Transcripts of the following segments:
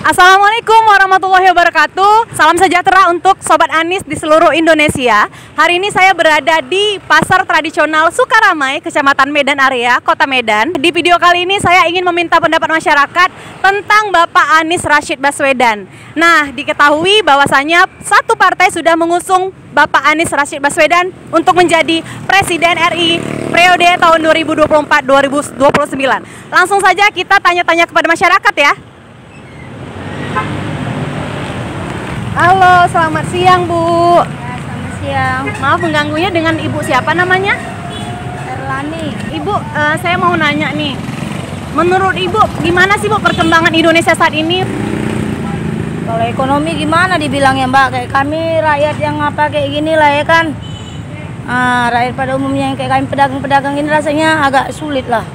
Assalamualaikum warahmatullahi wabarakatuh. Salam sejahtera untuk Sobat Anies di seluruh Indonesia. Hari ini saya berada di Pasar Tradisional Sukaramai, Kecamatan Medan Area, Kota Medan. Di video kali ini saya ingin meminta pendapat masyarakat tentang Bapak Anies Rashid Baswedan. Nah, diketahui bahwasanya satu partai sudah mengusung Bapak Anies Rashid Baswedan untuk menjadi Presiden RI periode tahun 2024-2029. Langsung saja kita tanya-tanya kepada masyarakat ya. Halo, selamat siang Bu. Ya, selamat siang. Maaf mengganggunya, dengan Ibu siapa namanya? Erlani. Ibu, saya mau nanya nih. Menurut Ibu, gimana sih Bu perkembangan Indonesia saat ini? Kalau ekonomi gimana dibilangnya Mbak? Kayak kami rakyat yang apa kayak gini lah ya kan. Rakyat pada umumnya yang kayak kami pedagang-pedagang ini rasanya agak sulit lah.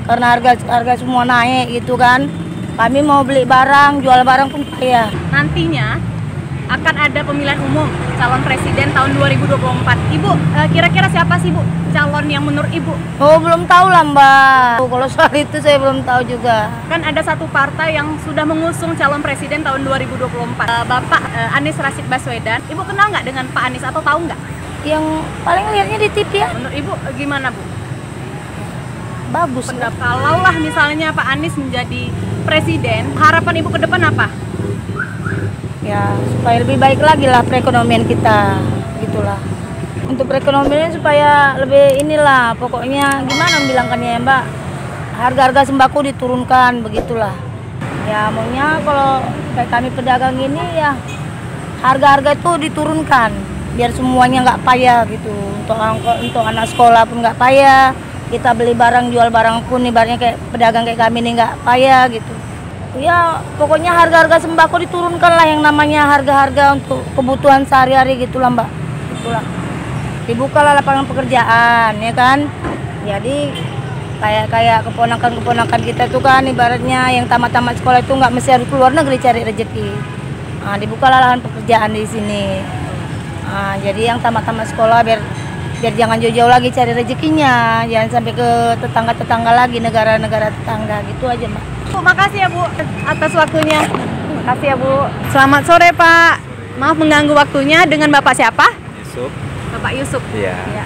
Karena harga semua naik gitu kan. Kami mau beli barang, jual barang pun payah. Nantinya akan ada pemilihan umum calon presiden tahun 2024. Ibu, kira-kira siapa sih Bu calon yang menurut Ibu? Oh, belum tahu lah Mbak. Kalau soal itu saya belum tahu juga. Kan ada satu partai yang sudah mengusung calon presiden tahun 2024. Bapak Anies Rashid Baswedan. Ibu kenal nggak dengan Pak Anies atau tahu nggak? Yang paling lihatnya di TV ya. Menurut Ibu gimana Bu? Bagus. Kalau lah misalnya Pak Anies menjadi presiden, harapan Ibu ke depan apa? Ya, supaya lebih baik lagi lah perekonomian kita, gitulah. Untuk perekonomian supaya lebih inilah, pokoknya gimana bilangkannya ya Mbak, harga-harga sembako diturunkan, begitulah. Ya maunya kalau kayak kami pedagang ini ya, harga-harga itu diturunkan, biar semuanya nggak payah gitu. Untuk anak sekolah pun nggak payah, kita beli barang, jual barang pun ibaratnya kayak pedagang kayak kami ini nggak payah gitu. Ya pokoknya harga-harga sembako diturunkan lah, yang namanya harga-harga untuk kebutuhan sehari-hari gitulah Mbak, gitulah. Dibukalah lapangan pekerjaan ya kan. Jadi kayak keponakan kita tuh kan ibaratnya yang tamat-tamat sekolah itu nggak mesti harus keluar negeri cari rezeki. Dibukalah lahan pekerjaan di sini. Jadi yang tamat-tamat sekolah biar jangan jauh-jauh lagi cari rezekinya, jangan sampai ke tetangga-tetangga lagi, negara-negara tetangga gitu aja Mbak. Bu, makasih ya Bu atas waktunya. Makasih ya Bu. Selamat sore Pak. Maaf mengganggu waktunya, dengan Bapak siapa? Yusuf. Bapak Yusuf. Iya. Ya.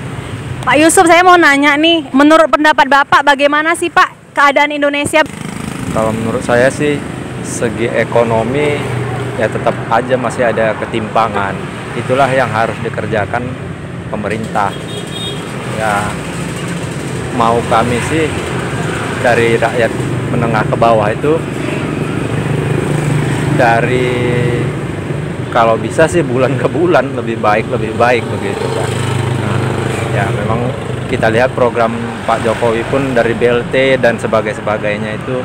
Pak Yusuf, saya mau nanya nih, menurut pendapat Bapak bagaimana sih Pak keadaan Indonesia? Kalau menurut saya sih segi ekonomi ya tetap aja masih ada ketimpangan. Itulah yang harus dikerjakan pemerintah. Ya mau kami sih dari rakyat menengah ke bawah itu dari kalau bisa sih bulan ke bulan lebih baik begitu kan. Ya memang kita lihat program Pak Jokowi pun dari BLT dan sebagainya itu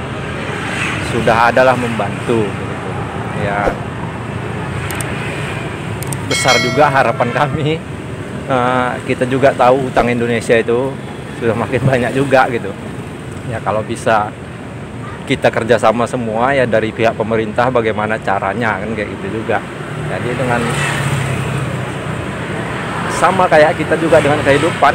sudah adalah membantu gitu. Ya besar juga harapan kami. Kita juga tahu utang Indonesia itu sudah makin banyak juga gitu. Ya kalau bisa kita kerjasama semua ya dari pihak pemerintah bagaimana caranya kan kayak gitu juga. Jadi dengan sama kayak kita juga dengan kehidupan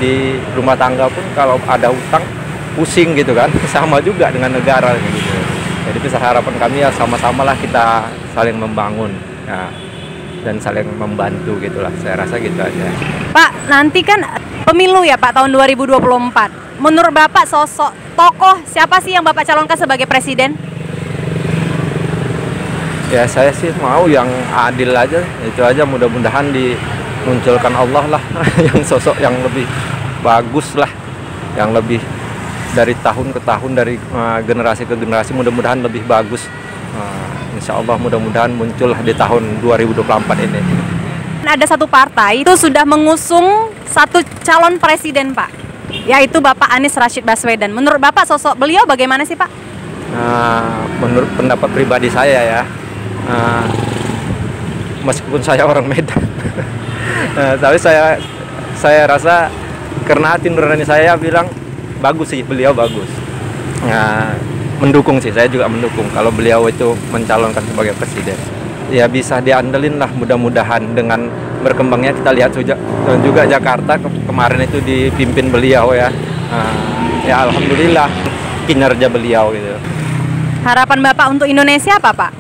di rumah tangga pun kalau ada utang pusing gitu kan, sama juga dengan negara gitu. Jadi besar harapan kami ya sama-sama lah kita saling membangun ya, dan saling membantu gitulah. Saya rasa gitu aja. Pak, nanti kan pemilu ya Pak tahun 2024. Menurut Bapak sosok tokoh siapa sih yang Bapak calonkan sebagai presiden? Ya saya sih mau yang adil aja, itu aja, mudah-mudahan dimunculkan Allah lah yang sosok yang lebih bagus lah, yang lebih dari tahun ke tahun, dari generasi ke generasi, mudah-mudahan lebih bagus. Insya Allah mudah-mudahan muncul di tahun 2024 ini. Ada satu partai itu sudah mengusung satu calon presiden Pak, yaitu Bapak Anies Rashid Baswedan. Menurut Bapak sosok beliau bagaimana sih Pak? Menurut pendapat pribadi saya ya, meskipun saya orang Medan, tapi saya rasa karena hati nurani saya bilang bagus sih, beliau bagus. Mendukung sih, saya juga mendukung kalau beliau itu mencalonkan sebagai presiden. Ya bisa diandelin lah, mudah-mudahan dengan berkembangnya kita lihat juga Jakarta kemarin itu dipimpin beliau ya. Ya alhamdulillah kinerja beliau gitu. Harapan Bapak untuk Indonesia apa, Pak?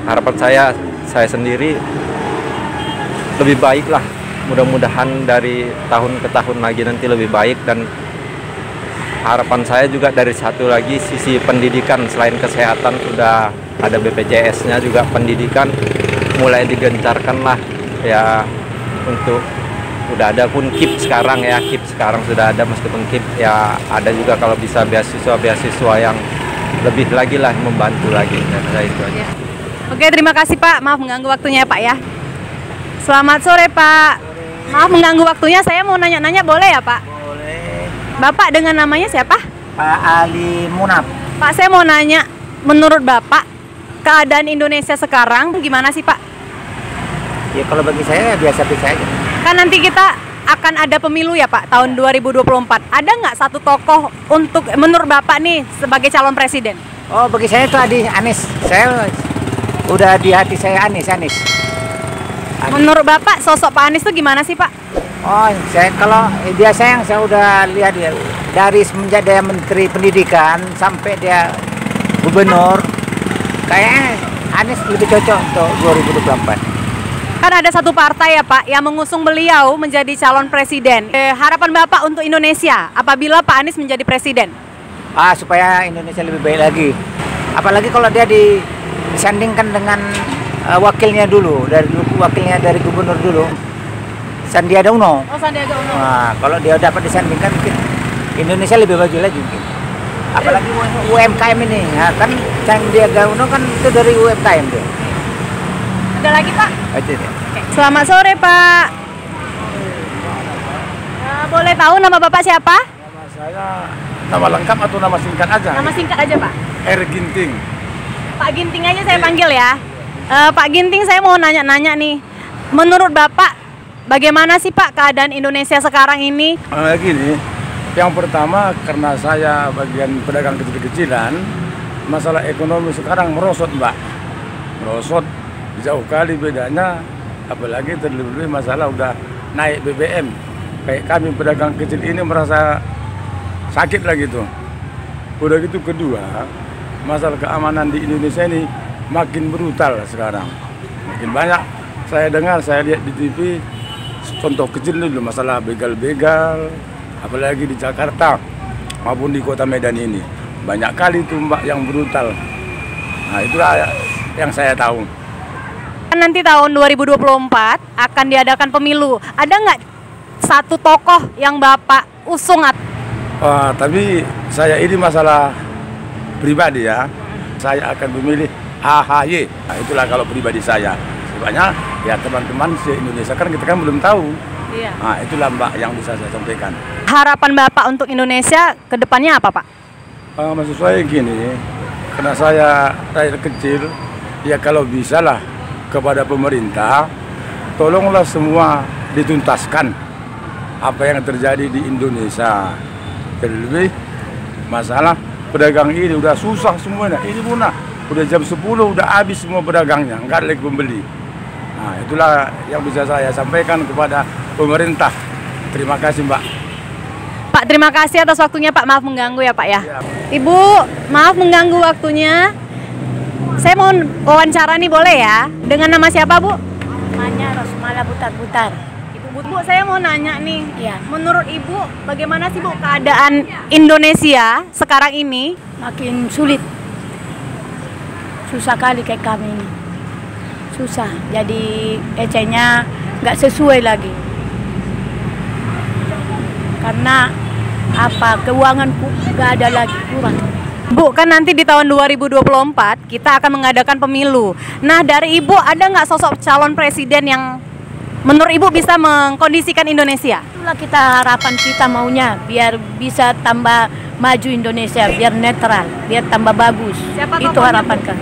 Harapan saya sendiri lebih baik lah. Mudah-mudahan dari tahun ke tahun lagi nanti lebih baik, dan harapan saya juga dari satu lagi sisi pendidikan. Selain kesehatan sudah ada BPJS-nya, juga pendidikan mulai digencarkan lah ya. Untuk udah ada pun KIP sekarang ya, KIP sekarang sudah ada, meskipun KIP ya ada juga kalau bisa beasiswa yang lebih lagi lah, membantu lagi. Itu aja. Oke, terima kasih Pak. Maaf mengganggu waktunya Pak ya. Selamat sore Pak. Maaf mengganggu waktunya, saya mau nanya-nanya boleh ya Pak? Boleh. Bapak dengan namanya siapa? Pak Ali Munaf. Pak, saya mau nanya, menurut Bapak keadaan Indonesia sekarang gimana sih Pak? Ya kalau bagi saya biasa-biasa aja. Kan nanti kita akan ada pemilu ya Pak, tahun 2024. Ada nggak satu tokoh untuk menurut Bapak nih sebagai calon presiden? Oh, bagi saya itu Anies. Saya udah di hati saya Anies. Menurut Bapak sosok Pak Anies itu gimana sih Pak? Oh, kalau biasa yang saya udah lihat dia dari semenjak dia Menteri Pendidikan sampai dia Gubernur, kayaknya Anies lebih cocok untuk 2024. Kan ada satu partai ya Pak yang mengusung beliau menjadi calon presiden. Harapan Bapak untuk Indonesia apabila Pak Anies menjadi presiden? Supaya Indonesia lebih baik lagi. Apalagi kalau dia disandingkan dengan wakilnya dari gubernur dulu, Sandiaga Uno. Oh, Sandiaga Uno. Nah, kalau dia dapat disandingkan, mungkin Indonesia lebih maju lagi mungkin. Apalagi UMKM ini, ya, kan Sandiaga Uno kan itu dari UMKM dia. Ada lagi Pak? Itu dia. Selamat sore Pak. Boleh tahu nama Bapak siapa? Nama saya nama lengkap atau nama singkat aja? Nama singkat aja Pak. R. Ginting. Pak Ginting aja saya panggil ya. Pak Ginting, saya mau nanya-nanya nih. Menurut Bapak, bagaimana sih Pak keadaan Indonesia sekarang ini? Gini, yang pertama karena saya bagian pedagang kecil-kecilan, masalah ekonomi sekarang merosot Mbak. Merosot jauh kali bedanya, apalagi terlebih masalah udah naik BBM. Kayak kami pedagang kecil ini merasa sakit lah gitu. Udah gitu kedua, masalah keamanan di Indonesia ini makin brutal sekarang. Makin banyak saya dengar, saya lihat di TV, contoh kecil dulu masalah begal-begal, apalagi di Jakarta maupun di kota Medan ini. Banyak kali tuh Mbak yang brutal. Nah, itulah yang saya tahu. Nanti tahun 2024 akan diadakan pemilu. Ada nggak satu tokoh yang Bapak usung? Tapi saya ini masalah pribadi ya. Saya akan memilih AHY. Nah, itulah kalau pribadi saya. Sebenarnya ya teman-teman se-Indonesia kan kita kan belum tahu. Iya. Nah, itulah Mbak yang bisa saya sampaikan. Harapan Bapak untuk Indonesia ke depannya apa Pak? Maksud saya gini, karena saya rakyat kecil, ya kalau bisa lah kepada pemerintah, tolonglah semua dituntaskan apa yang terjadi di Indonesia. Terlebih masalah pedagang ini udah susah semuanya. Ini punah, udah jam 10 udah habis semua pedagangnya, nggak ada lagi pembeli. Nah, itulah yang bisa saya sampaikan kepada pemerintah. Terima kasih Mbak. Pak, terima kasih atas waktunya Pak. Maaf mengganggu ya Pak ya. Ibu, maaf mengganggu waktunya. Saya mau wawancara nih, boleh ya? Dengan nama siapa Bu? Namanya Rosmala Butar-Butar. Bu, saya mau nanya nih. Iya. Menurut Ibu, bagaimana sih Bu keadaan Indonesia sekarang ini? Makin sulit. Susah kali kayak kami ini. Susah. Jadi EC-nya nggak sesuai lagi. Karena keuangan nggak ada lagi, kurang. Bu, kan nanti di tahun 2024 kita akan mengadakan pemilu. Nah, dari Ibu ada nggak sosok calon presiden yang menurut Ibu bisa mengkondisikan Indonesia? Itulah harapan kita maunya, biar bisa tambah maju Indonesia, biar netral, biar tambah bagus. Siapa Itu tokohnya, harapan kan.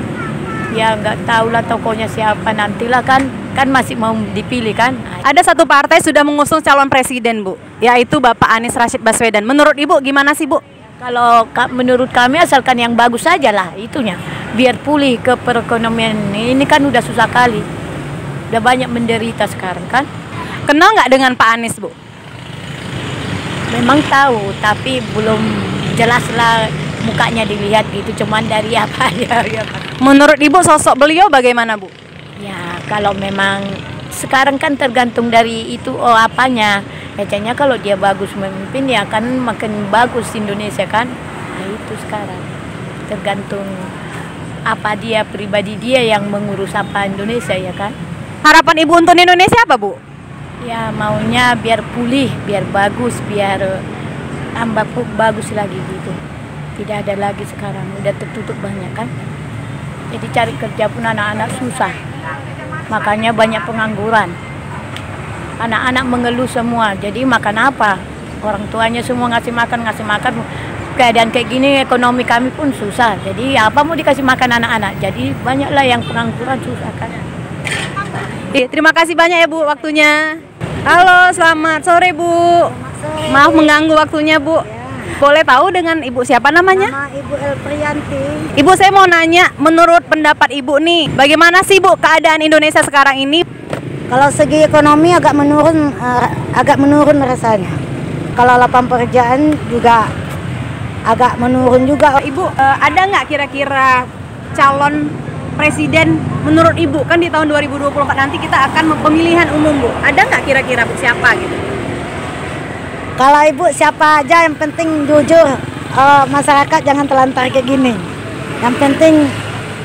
Ya nggak tahu lah tokohnya siapa, nantilah kan masih mau dipilih kan. Ada satu partai sudah mengusung calon presiden Bu, yaitu Bapak Anies Rashid Baswedan. Menurut Ibu gimana sih Bu? Kalau menurut kami asalkan yang bagus saja lah itunya, biar pulih ke perekonomian ini kan udah susah kali, udah banyak menderita sekarang kan. Kenal nggak dengan Pak Anies Bu? Memang tahu tapi belum jelas lah mukanya dilihat gitu, cuman dari apa ya. Menurut Ibu sosok beliau bagaimana, Bu? Ya kalau memang sekarang kan tergantung dari itu apanya. Kayaknya kalau dia bagus memimpin ya akan makin bagus Indonesia kan. Nah itu sekarang tergantung apa dia pribadi dia yang mengurus apa Indonesia ya kan. Harapan Ibu untuk Indonesia apa, Bu? Ya maunya biar pulih, biar bagus, biar tambah bagus lagi gitu. Tidak ada lagi sekarang, udah tertutup banyak kan. Jadi cari kerja pun anak-anak susah. Makanya banyak pengangguran. Anak-anak mengeluh semua. Jadi makan apa? Orang tuanya semua ngasih makan. Keadaan kayak gini ekonomi kami pun susah. Jadi apa mau dikasih makan anak-anak? Jadi banyaklah yang pengangguran susah kan. Terima kasih banyak ya Bu waktunya. Halo, selamat sore Bu. Maaf mengganggu waktunya Bu. Boleh tahu dengan Ibu siapa namanya? Nama Ibu Elprianti. Ibu, saya mau nanya, menurut pendapat Ibu nih, bagaimana sih Bu keadaan Indonesia sekarang ini? Kalau segi ekonomi agak menurun rasanya. Kalau lapangan pekerjaan juga agak menurun juga. Ibu, ada nggak kira-kira calon presiden menurut Ibu? Kan di tahun 2024 nanti kita akan pemilihan umum Bu. Ada nggak kira-kira Bu siapa gitu? Kalau Ibu siapa aja yang penting jujur, masyarakat jangan telantar kayak gini. Yang penting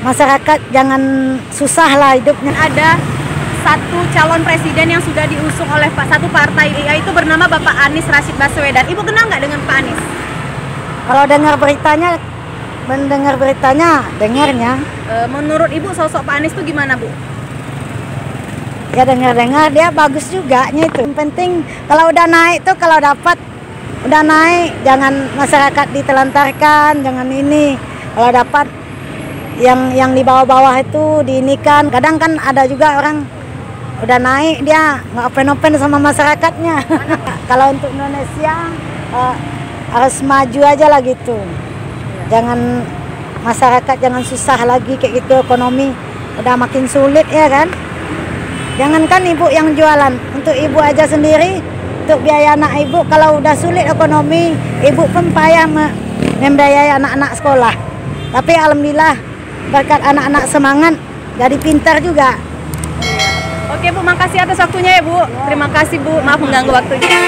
masyarakat jangan susah lah hidupnya. Ada satu calon presiden yang sudah diusung oleh satu partai, yaitu bernama Bapak Anies Rashid Baswedan. Ibu kenal nggak dengan Pak Anies? Kalau mendengar beritanya, dengarnya. Menurut Ibu sosok Pak Anies itu gimana Bu? Ya dengar-dengar dia bagus juga itu. Yang penting kalau udah naik tuh, kalau dapat udah naik jangan masyarakat ditelantarkan, jangan ini. Kalau dapat yang di bawah-bawah itu diinikan. Kadang kan ada juga orang udah naik dia nggak open-open sama masyarakatnya. Kalau untuk Indonesia harus maju aja lah gitu. Jangan masyarakat jangan susah lagi kayak gitu, ekonomi udah makin sulit ya kan. Jangankan Ibu yang jualan, untuk Ibu aja sendiri, untuk biaya anak Ibu kalau udah sulit ekonomi, Ibu pun payah membiayai anak-anak sekolah. Tapi alhamdulillah berkat anak-anak semangat jadi pintar juga. Oke Bu, makasih atas waktunya ya Bu. Terima kasih Bu, maaf mengganggu waktunya.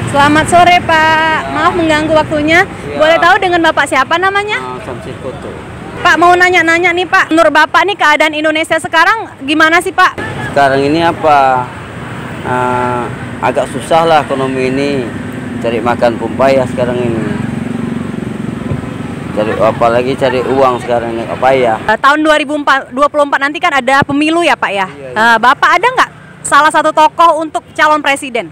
Selamat sore Pak, maaf mengganggu waktunya. Boleh tahu dengan Bapak siapa namanya? Samsir Koto. Pak, mau nanya-nanya nih Pak, menurut Bapak nih keadaan Indonesia sekarang gimana sih Pak? Sekarang ini apa? Agak susah lah ekonomi ini. Cari makan pun payah sekarang ini. Apalagi cari uang sekarang ini payah. Tahun 2024 nanti kan ada pemilu ya Pak ya? Bapak ada nggak salah satu tokoh untuk calon presiden?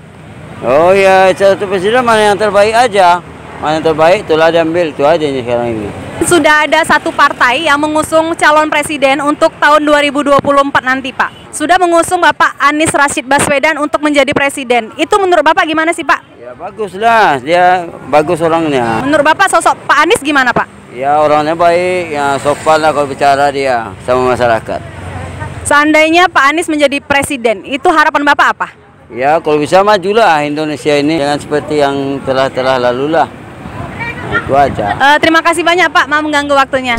Oh ya, satu presiden mana yang terbaik aja. Mana yang terbaik itulah diambil, itu aja nih sekarang ini. Sudah ada satu partai yang mengusung calon presiden untuk tahun 2024 nanti Pak. Sudah mengusung Bapak Anies Rashid Baswedan untuk menjadi presiden. Itu menurut Bapak gimana sih Pak? Ya bagus lah, dia bagus orangnya. Menurut Bapak sosok Pak Anies gimana Pak? Ya orangnya baik, ya sopan lah kalau bicara dia sama masyarakat. Seandainya Pak Anies menjadi presiden, itu harapan Bapak apa? Ya kalau bisa majulah Indonesia ini, jangan seperti yang telah lalu lah. Nah, itu aja. Terima kasih banyak Pak, maaf mengganggu waktunya.